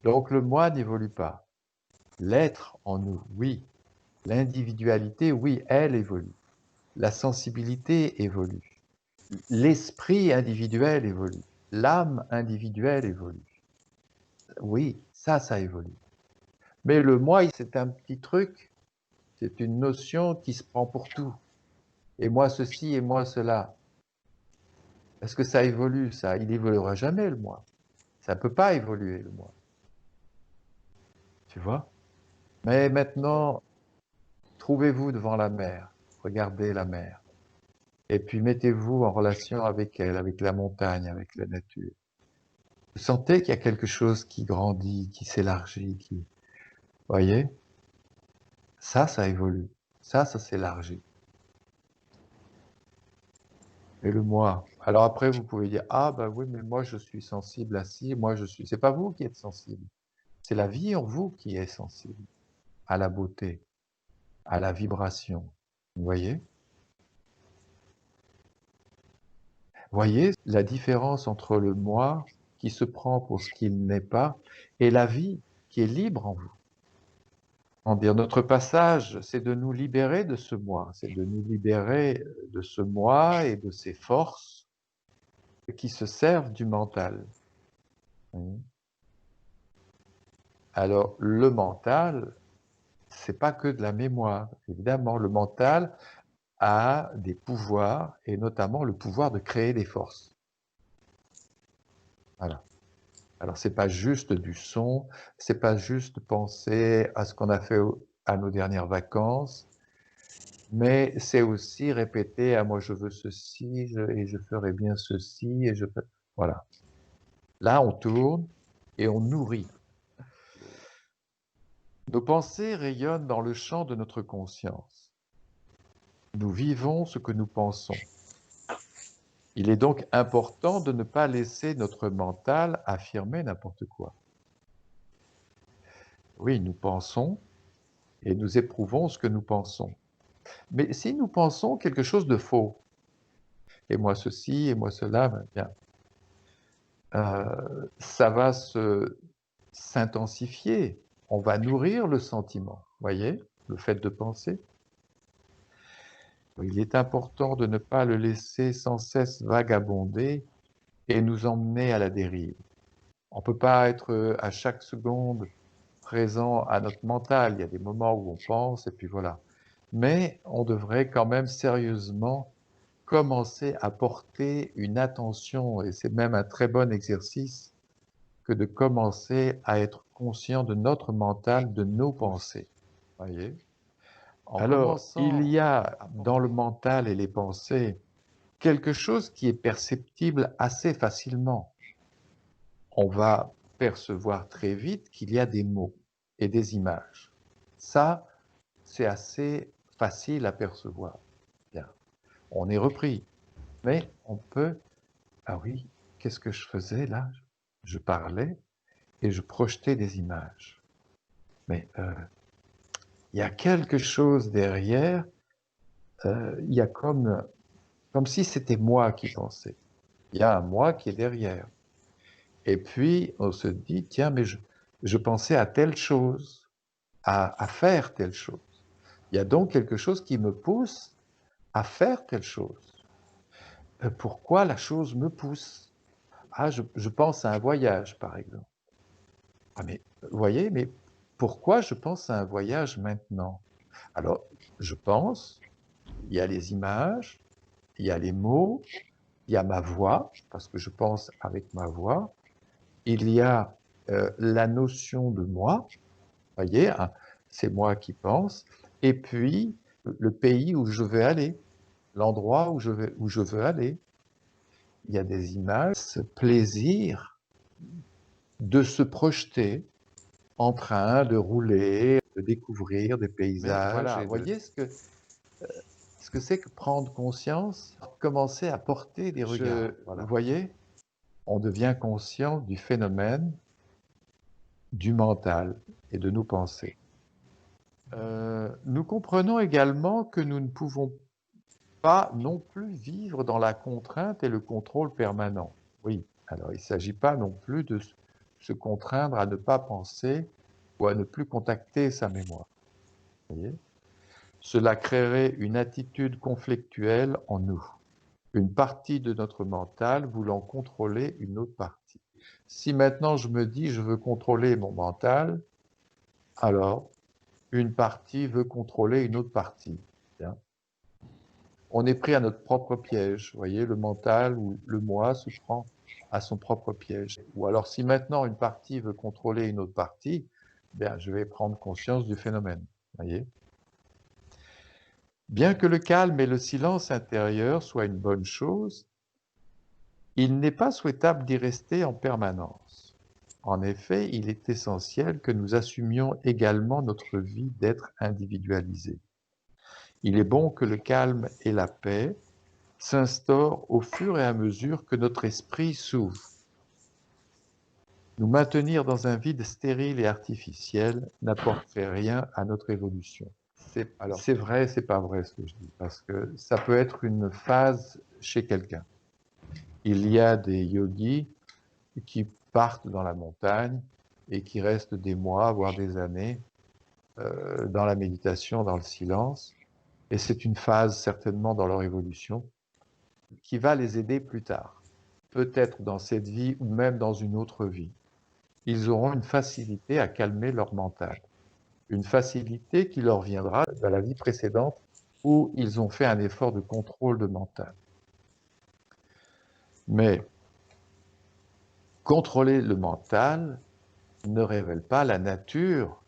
S3: Donc le moi n'évolue pas. L'être en nous, oui. L'individualité, oui, elle évolue. La sensibilité évolue. L'esprit individuel évolue. L'âme individuelle évolue. Oui, ça évolue. Mais le moi, c'est un petit truc, c'est une notion qui se prend pour tout. Et moi ceci et moi cela. Est-ce que ça évolue, ça? Il n'évoluera jamais, le moi. Ça ne peut pas évoluer, le moi. Tu vois? Mais maintenant, trouvez-vous devant la mer. Regardez la mer. Et puis mettez-vous en relation avec elle, avec la montagne, avec la nature. Vous sentez qu'il y a quelque chose qui grandit, qui s'élargit, qui... Voyez? Ça évolue. Ça s'élargit. Et le moi. Alors après, vous pouvez dire, ah ben oui, mais moi je suis sensible à ci, moi je suis... C'est pas vous qui êtes sensible. C'est la vie en vous qui est sensible à la beauté, à la vibration. Vous voyez? Voyez la différence entre le moi qui se prend pour ce qu'il n'est pas et la vie qui est libre en vous. En dire, notre passage, c'est de nous libérer de ce moi, c'est de nous libérer de ce moi et de ces forces qui se servent du mental. Alors, le mental, c'est pas que de la mémoire. Évidemment, le mental a des pouvoirs, et notamment le pouvoir de créer des forces. Voilà. Alors, c'est pas juste du son, c'est pas juste penser à ce qu'on a fait à nos dernières vacances, mais c'est aussi répéter, ah, moi je veux ceci, et je ferai bien ceci, et je fais... Voilà. Là, on tourne et on nourrit. Nos pensées rayonnent dans le champ de notre conscience. Nous vivons ce que nous pensons. Il est donc important de ne pas laisser notre mental affirmer n'importe quoi. Oui, nous pensons et nous éprouvons ce que nous pensons. Mais si nous pensons quelque chose de faux, et moi ceci, et moi cela, ben bien, ça va s'intensifier. On va nourrir le sentiment, voyez, le fait de penser. Il est important de ne pas le laisser sans cesse vagabonder et nous emmener à la dérive. On ne peut pas être à chaque seconde présent à notre mental. Il y a des moments où on pense et puis voilà. Mais on devrait quand même sérieusement commencer à porter une attention, et c'est même un très bon exercice, que de commencer à être conscient de notre mental, de nos pensées. Voyez ? Alors, il y a dans le mental et les pensées quelque chose qui est perceptible assez facilement. On va percevoir très vite qu'il y a des mots et des images. Ça, c'est assez facile à percevoir. Bien, on est repris. Mais on peut... Ah oui, qu'est-ce que je faisais là? Je parlais et je projetais des images. Mais il y a quelque chose derrière, il y a comme si c'était moi qui pensais. Il y a un moi qui est derrière. Et puis, on se dit, tiens, mais je pensais à telle chose, à faire telle chose. Il y a donc quelque chose qui me pousse à faire telle chose. Pourquoi la chose me pousse? Ah, je pense à un voyage, par exemple. Ah, mais, vous voyez, mais pourquoi je pense à un voyage maintenant? Alors, je pense, il y a les images, il y a les mots, il y a ma voix, parce que je pense avec ma voix, il y a la notion de moi, vous voyez, hein, c'est moi qui pense, et puis le pays où je veux aller, l'endroit où je veux aller. Il y a des images, ce plaisir de se projeter en train de rouler, de découvrir des paysages. Voilà, vous voyez ce que c'est que prendre conscience, commencer à porter des regards. Voilà. Vous voyez, on devient conscient du phénomène du mental. et de nos pensées. Nous comprenons également que nous ne pouvons pas non plus vivre dans la contrainte et le contrôle permanent. Oui, alors il ne s'agit pas non plus de se contraindre à ne pas penser ou à ne plus contacter sa mémoire. Vous voyez ? Cela créerait une attitude conflictuelle en nous, une partie de notre mental voulant contrôler une autre partie. Si maintenant je me dis je veux contrôler mon mental, alors une partie veut contrôler une autre partie. Bien. On est pris à notre propre piège. Vous voyez, le mental ou le moi se prend à son propre piège. Ou alors, si maintenant une partie veut contrôler une autre partie, bien, je vais prendre conscience du phénomène. Vous voyez ? Bien que le calme et le silence intérieur soient une bonne chose, il n'est pas souhaitable d'y rester en permanence. En effet, il est essentiel que nous assumions également notre vie d'être individualisé. Il est bon que le calme et la paix s'instaurent au fur et à mesure que notre esprit s'ouvre. Nous maintenir dans un vide stérile et artificiel n'apporterait rien à notre évolution. C'est vrai, c'est pas vrai ce que je dis, parce que ça peut être une phase chez quelqu'un. Il y a des yogis qui partent dans la montagne et qui restent des mois, voire des années, dans la méditation, dans le silence. Et c'est une phase certainement dans leur évolution qui va les aider plus tard. Peut-être dans cette vie ou même dans une autre vie. Ils auront une facilité à calmer leur mental. Une facilité qui leur viendra de la vie précédente où ils ont fait un effort de contrôle de mental. Mais contrôler le mental ne révèle pas la nature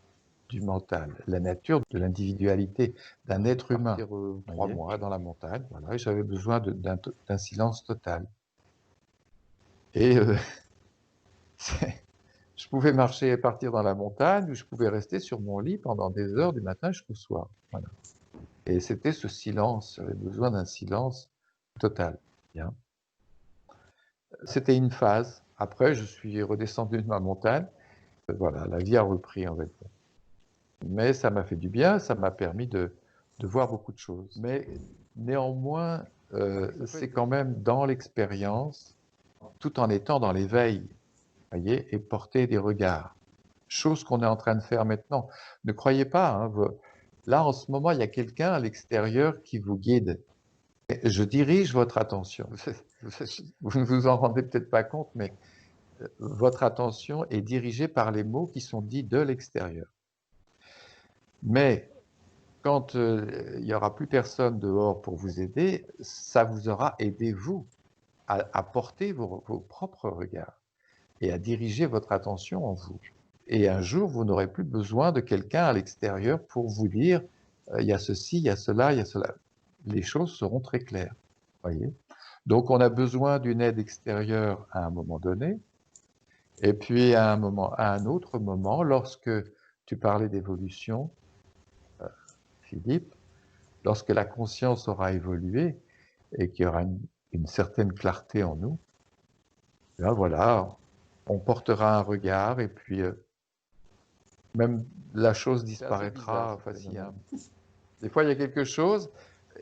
S3: du mental, la nature de l'individualité d'un être humain. 3 mois dans la montagne, voilà, et j'avais besoin d'un silence total. Et je pouvais marcher et partir dans la montagne, ou je pouvais rester sur mon lit pendant des heures du matin jusqu'au soir. Voilà. Et c'était ce silence, j'avais besoin d'un silence total. Bien. C'était une phase. Après, je suis redescendu de ma montagne. Voilà, la vie a repris, en fait. Mais ça m'a fait du bien, ça m'a permis de voir beaucoup de choses. Mais néanmoins, c'est quand même dans l'expérience, tout en étant dans l'éveil, voyez, et porter des regards. Chose qu'on est en train de faire maintenant. Ne croyez pas, hein, là en ce moment, il y a quelqu'un à l'extérieur qui vous guide. Je dirige votre attention. Vous ne vous en rendez peut-être pas compte, mais votre attention est dirigée par les mots qui sont dits de l'extérieur. Mais quand il n'y aura plus personne dehors pour vous aider, ça vous aura aidé, vous, à porter vos propres regards et à diriger votre attention en vous. Et un jour, vous n'aurez plus besoin de quelqu'un à l'extérieur pour vous dire il y a ceci, il y a cela, il y a cela. Les choses seront très claires. Voyez ? Donc, on a besoin d'une aide extérieure à un moment donné, et puis à un autre moment, lorsque tu parlais d'évolution, Philippe, lorsque la conscience aura évolué et qu'il y aura une certaine clarté en nous, là, voilà, on portera un regard et puis même la chose disparaîtra. Enfin, des fois, il y a quelque chose,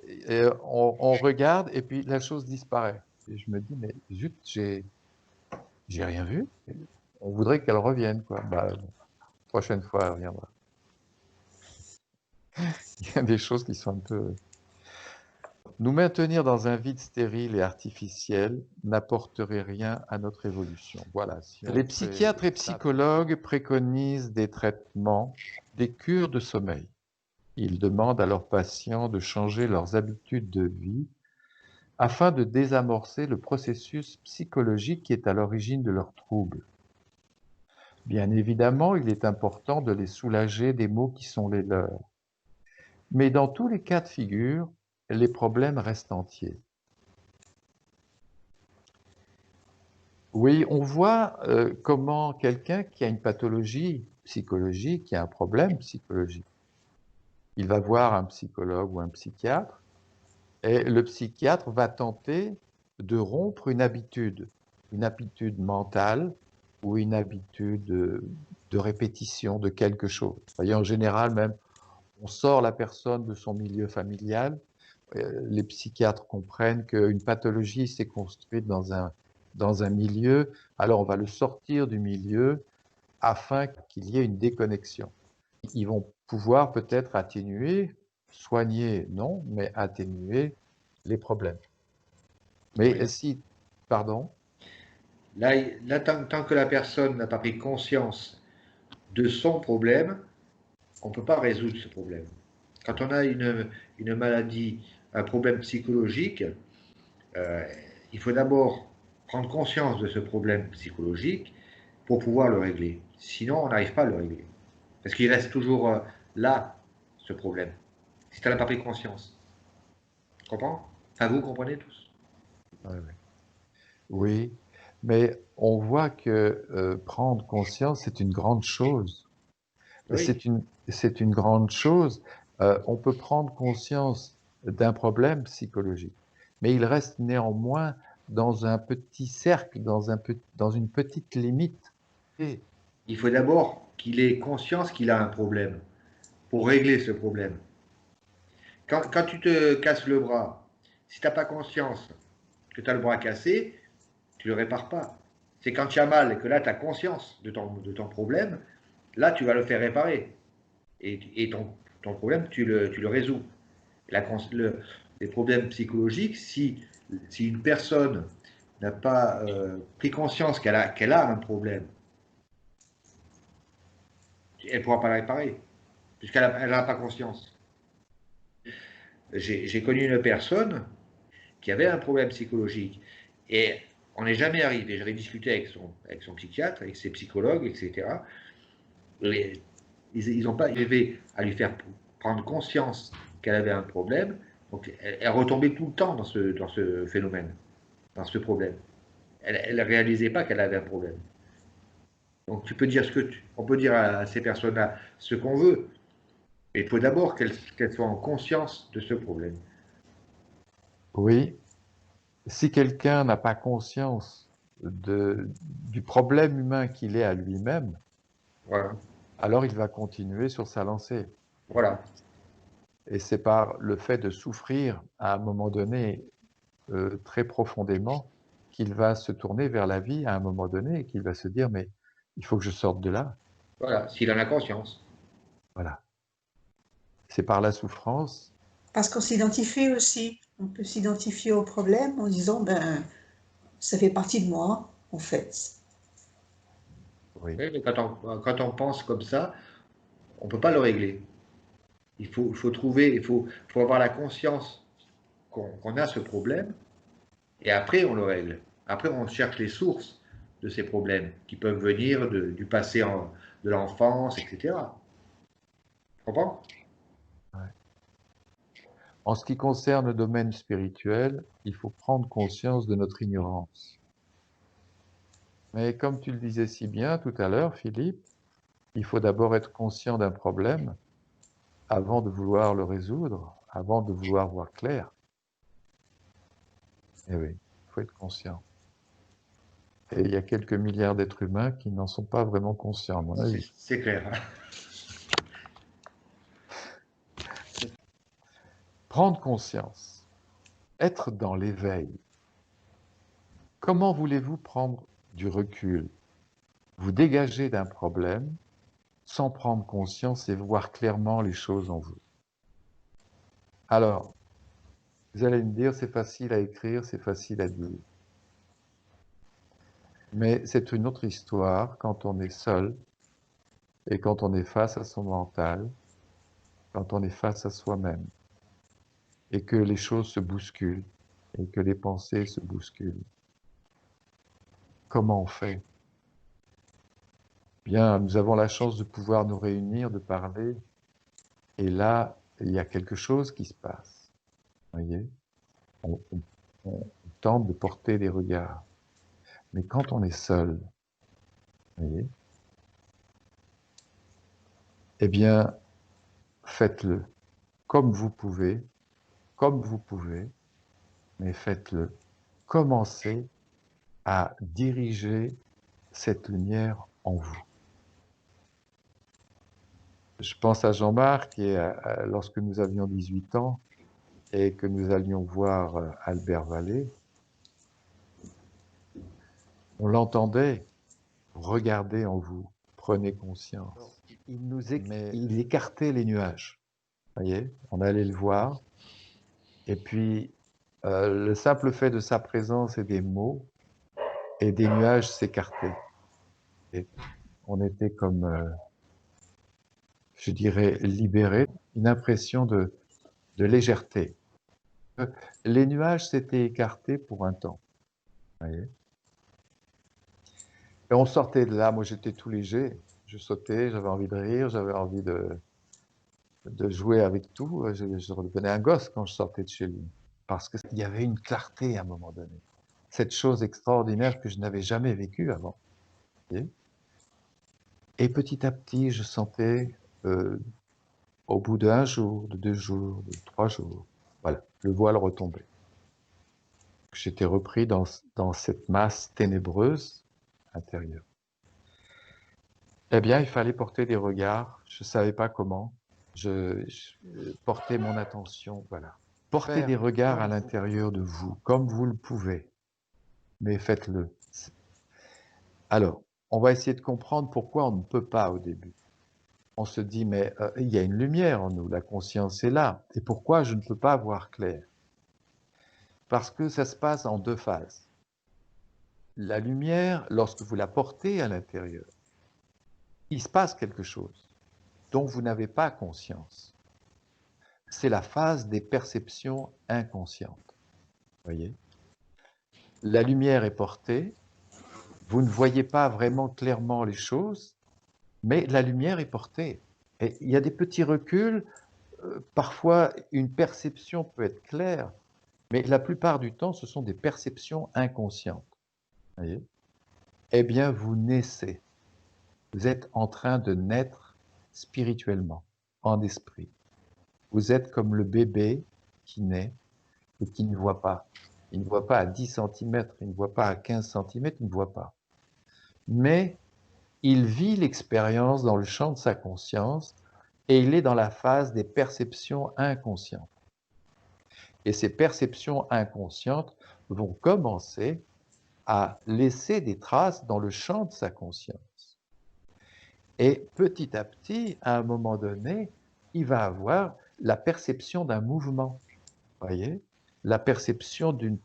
S3: et on regarde et puis la chose disparaît. Et je me dis, mais zut, j'ai rien vu. On voudrait qu'elle revienne, quoi. Bah, prochaine fois, elle reviendra. Il y a des choses qui sont un peu... Nous maintenir dans un vide stérile et artificiel n'apporterait rien à notre évolution. Voilà. Les psychiatres et psychologues préconisent des traitements, des cures de sommeil. Ils demandent à leurs patients de changer leurs habitudes de vie afin de désamorcer le processus psychologique qui est à l'origine de leurs troubles. Bien évidemment, il est important de les soulager des maux qui sont les leurs. Mais dans tous les cas de figure, les problèmes restent entiers. Oui, on voit comment quelqu'un qui a une pathologie psychologique, qui a un problème psychologique, il va voir un psychologue ou un psychiatre, et le psychiatre va tenter de rompre une habitude mentale ou une habitude de répétition de quelque chose. Vous voyez, en général, même, on sort la personne de son milieu familial. Les psychiatres comprennent qu'une pathologie s'est construite dans un milieu, alors on va le sortir du milieu afin qu'il y ait une déconnexion. Ils vont pouvoir peut-être atténuer, soigner, non, mais atténuer les problèmes. Mais
S1: Oui.
S3: si, pardon,
S1: Là, tant que la personne n'a pas pris conscience de son problème, on ne peut pas résoudre ce problème. Quand on a une maladie, un problème psychologique, euh, il faut d'abord prendre conscience de ce problème psychologique pour pouvoir le régler. Sinon, on n'arrive pas à le régler. Parce qu'il reste toujours là, ce problème. Si tu n'en as pas pris conscience. Tu comprends? Enfin, vous comprenez tous.
S3: oui, mais on voit que prendre conscience, c'est une grande chose.
S1: Oui.
S3: C'est une grande chose. On peut prendre conscience d'un problème psychologique, mais il reste néanmoins dans un petit cercle, dans une petite limite. Et
S1: Il faut d'abord qu'il ait conscience qu'il a un problème pour régler ce problème. Quand tu te casses le bras, si tu n'as pas conscience que tu as le bras cassé, tu ne le répares pas. C'est quand tu as mal et que là tu as conscience de ton problème, là tu vas le faire réparer. Et ton problème, tu le résous. La, les problèmes psychologiques, si une personne n'a pas pris conscience qu'elle a un problème, elle ne pourra pas le réparer, puisqu'elle n'a pas conscience. J'ai connu une personne qui avait un problème psychologique et on n'est jamais arrivé. J'avais discuté avec son psychiatre, avec ses psychologues, etc. Et ils n'ont pas arrivé à lui faire prendre conscience qu'elle avait un problème. Donc, elle retombait tout le temps dans ce phénomène, dans ce problème. Elle ne réalisait pas qu'elle avait un problème. Donc, tu peux dire on peut dire à ces personnes-là ce qu'on veut, mais il faut d'abord qu'elles soient en conscience de ce problème.
S3: oui, si quelqu'un n'a pas conscience du problème humain qu'il est à lui-même,
S1: Voilà.
S3: alors il va continuer sur sa lancée.
S1: Voilà.
S3: Et c'est par le fait de souffrir à un moment donné très profondément qu'il va se tourner vers la vie à un moment donné et qu'il va se dire, mais il faut que je sorte de là.
S1: Voilà. S'il en a conscience.
S3: Voilà. C'est par la souffrance.
S2: Parce qu'on s'identifie aussi. On peut s'identifier au problème en disant, ben, ça fait partie de moi, en fait.
S3: Oui.
S1: Oui, mais quand on pense comme ça, on ne peut pas le régler. Il faut trouver, il faut avoir la conscience qu'on a ce problème, et après on le règle. Après on cherche les sources de ces problèmes qui peuvent venir du passé, de l'enfance, etc. Tu comprends?
S3: Ouais. En ce qui concerne le domaine spirituel, il faut prendre conscience de notre ignorance. Mais comme tu le disais si bien tout à l'heure, Philippe, il faut d'abord être conscient d'un problème avant de vouloir le résoudre, avant de vouloir voir clair. Eh oui, il faut être conscient. Et il y a quelques milliards d'êtres humains qui n'en sont pas vraiment conscients, à mon avis.
S1: C'est clair.
S3: Prendre conscience, être dans l'éveil. Comment voulez-vous prendre du recul, vous dégager d'un problème sans prendre conscience et voir clairement les choses en vous? Alors, vous allez me dire, c'est facile à écrire, c'est facile à dire. Mais c'est une autre histoire quand on est seul et quand on est face à son mental, quand on est face à soi-même et que les choses se bousculent et que les pensées se bousculent. Comment on fait? Bien, nous avons la chance de pouvoir nous réunir, de parler, et là, il y a quelque chose qui se passe. Voyez, on tente de porter des regards. Mais quand on est seul, voyez, eh bien, faites-le comme vous pouvez, mais faites-le. Commencez à diriger cette lumière en vous. Je pense à Jean-Marc, et lorsque nous avions 18 ans et que nous allions voir Albert Vallée, on l'entendait, regardez en vous, prenez conscience. Il écartait les nuages. Vous voyez, on allait le voir, et puis le simple fait de sa présence et des mots, et des nuages s'écartaient. Et on était comme, je dirais, libérés, une impression de légèreté. Les nuages s'étaient écartés pour un temps. Vous voyez, et on sortait de là, moi j'étais tout léger, je sautais, j'avais envie de rire, j'avais envie de jouer avec tout. Je redevenais un gosse quand je sortais de chez lui. Parce qu'il y avait une clarté à un moment donné. Cette chose extraordinaire que je n'avais jamais vécue avant. Et petit à petit, je sentais, au bout d'1 jour, de 2 jours, de 3 jours, voilà, le voile retombait. J'étais repris dans cette masse ténébreuse intérieure. Eh bien, il fallait porter des regards. Je ne savais pas comment. Je portais mon attention, voilà. Portez des regards à l'intérieur de vous, comme vous le pouvez, mais faites-le. Alors, on va essayer de comprendre pourquoi on ne peut pas au début. On se dit, mais il y a une lumière en nous, la conscience est là. Et pourquoi je ne peux pas voir clair? Parce que ça se passe en 2 phases. La lumière, lorsque vous la portez à l'intérieur, il se passe quelque chose dont vous n'avez pas conscience. C'est la phase des perceptions inconscientes. Voyez, la lumière est portée, vous ne voyez pas vraiment clairement les choses, mais la lumière est portée. Et il y a des petits reculs, parfois une perception peut être claire, mais la plupart du temps, ce sont des perceptions inconscientes. Voyez, eh bien, vous naissez. Vous êtes en train de naître spirituellement, en esprit. Vous êtes comme le bébé qui naît et qui ne voit pas. Il ne voit pas à 10 cm, il ne voit pas à 15 cm, il ne voit pas. Mais il vit l'expérience dans le champ de sa conscience et il est dans la phase des perceptions inconscientes. Et ces perceptions inconscientes vont commencer à laisser des traces dans le champ de sa conscience. Et petit à petit, à un moment donné, il va avoir la perception d'un mouvement, voyez, la perception d'une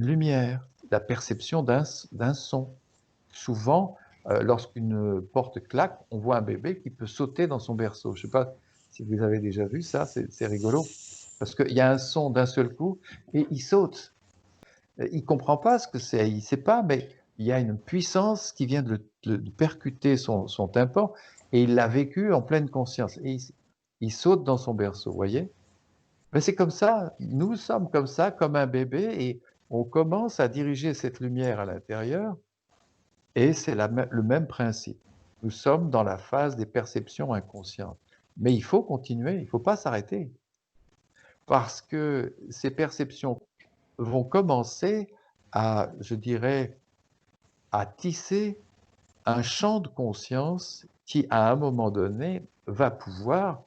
S3: lumière, la perception d'un son. Souvent, lorsqu'une porte claque, on voit un bébé qui peut sauter dans son berceau. Je ne sais pas si vous avez déjà vu ça, c'est rigolo. Parce qu'il y a un son d'un seul coup et il saute. Il ne comprend pas ce que c'est, il ne sait pas, mais il y a une puissance qui vient de percuter son tympan et il l'a vécu en pleine conscience. Et il saute dans son berceau, vous voyez? Mais c'est comme ça, nous sommes comme ça, comme un bébé, et on commence à diriger cette lumière à l'intérieur, et c'est le même principe. Nous sommes dans la phase des perceptions inconscientes. Mais il faut continuer, il ne faut pas s'arrêter. Parce que ces perceptions vont commencer à, je dirais, à tisser un champ de conscience qui, à un moment donné, va pouvoir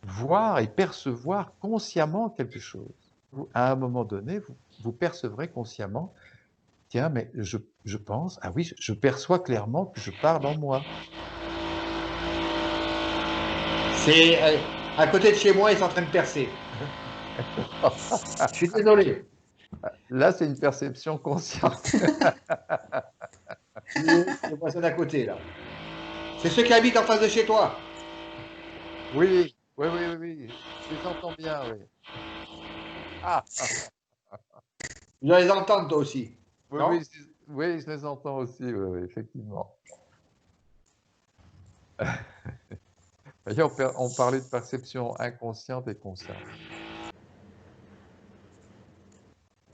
S3: voir et percevoir consciemment quelque chose. À un moment donné, vous percevrez consciemment, tiens, mais je pense, ah oui, je perçois clairement que je parle en moi.
S1: C'est à côté de chez moi, ils sont en train de percer. Je suis désolé.
S3: Là, c'est une perception consciente.
S1: C'est moi, c'est d'à côté, là. C'est ceux qui habitent en face de chez toi.
S3: Oui, oui, oui, oui, oui. Je les entends bien, oui. Ah,
S1: Tu dois les entendre, toi aussi.
S3: oui,
S1: Non?
S3: oui, oui, je les entends aussi, oui, oui, effectivement. Voyez, on parlait de perception inconsciente et consciente.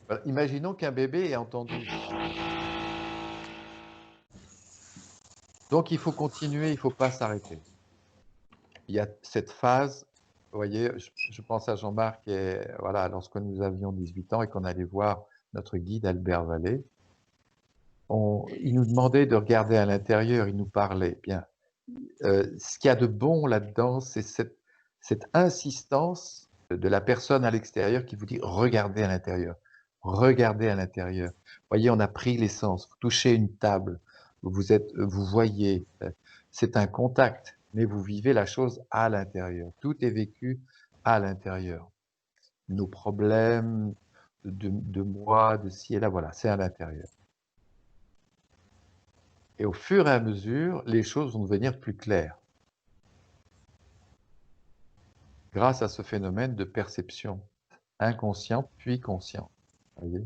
S3: Voilà, imaginons qu'un bébé ait entendu. Donc, il faut continuer, il ne faut pas s'arrêter. Il y a cette phase, vous voyez, je pense à Jean-Marc, et voilà, lorsque nous avions 18 ans et qu'on allait voir notre guide Albert Vallée, il nous demandait de regarder à l'intérieur, il nous parlait, bien. ce qu'il y a de bon là-dedans, c'est cette insistance de la personne à l'extérieur qui vous dit regardez à l'intérieur, regardez à l'intérieur. Voyez, on a pris l'essence. Vous touchez une table, vous voyez, c'est un contact, mais vous vivez la chose à l'intérieur. Tout est vécu à l'intérieur. Nos problèmes de moi, de ci et là, voilà, c'est à l'intérieur. Et au fur et à mesure, les choses vont devenir plus claires. Grâce à ce phénomène de perception inconsciente puis consciente. Voyez,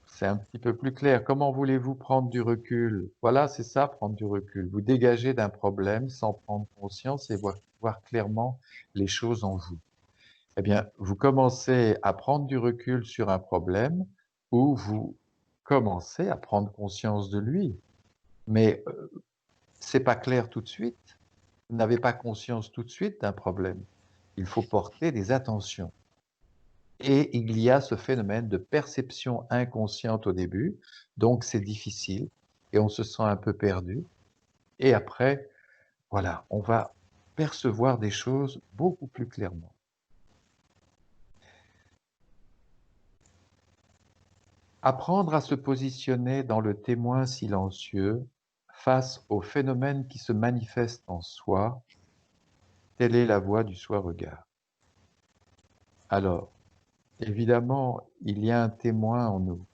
S3: c'est un petit peu plus clair. Comment voulez-vous prendre du recul? Voilà, c'est ça, prendre du recul. Vous dégagez d'un problème sans prendre conscience et voir clairement les choses en vous. Eh bien, vous commencez à prendre du recul sur un problème ou vous commencez à prendre conscience de lui. Mais c'est pas clair tout de suite. Vous n'avez pas conscience tout de suite d'un problème. Il faut porter des attentions. Et il y a ce phénomène de perception inconsciente au début, donc c'est difficile et on se sent un peu perdu. Et après, voilà, on va percevoir des choses beaucoup plus clairement. Apprendre à se positionner dans le témoin silencieux face aux phénomènes qui se manifestent en soi, telle est la voie du soi-regard. Alors, évidemment, il y a un témoin en nous.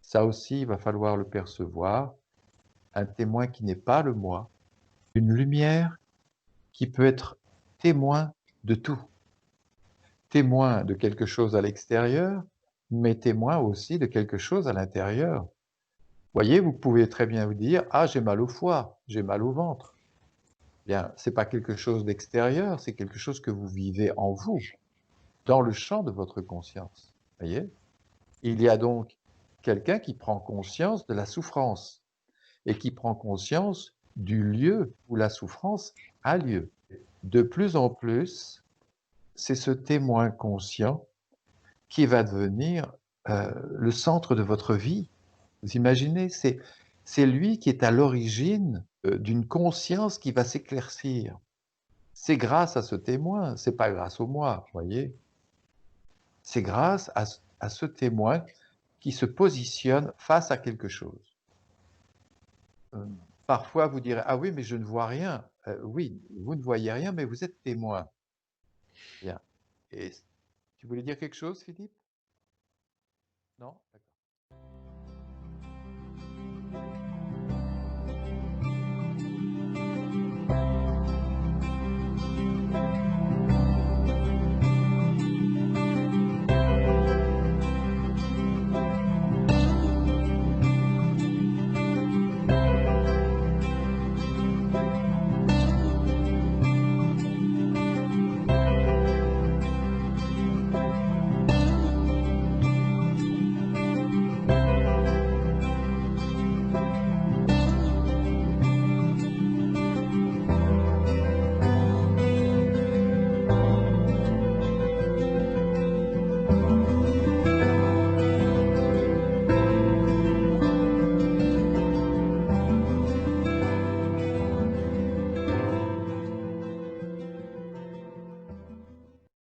S3: Ça aussi, il va falloir le percevoir. Un témoin qui n'est pas le moi. Une lumière qui peut être témoin de tout. Témoin de quelque chose à l'extérieur, mais témoin aussi de quelque chose à l'intérieur. Voyez, vous pouvez très bien vous dire « Ah, j'ai mal au foie, j'ai mal au ventre ». Bien, c'est pas quelque chose d'extérieur, c'est quelque chose que vous vivez en vous, dans le champ de votre conscience. Voyez ? Il y a donc quelqu'un qui prend conscience de la souffrance et qui prend conscience du lieu où la souffrance a lieu. De plus en plus, c'est ce témoin conscient qui va devenir le centre de votre vie. Vous imaginez, c'est lui qui est à l'origine d'une conscience qui va s'éclaircir. C'est grâce à ce témoin, c'est pas grâce au moi, voyez. C'est grâce à ce témoin qui se positionne face à quelque chose. Parfois, vous direz, ah oui, mais je ne vois rien. Oui, vous ne voyez rien, mais vous êtes témoin. Bien. Et tu voulais dire quelque chose, Philippe? Non? D'accord.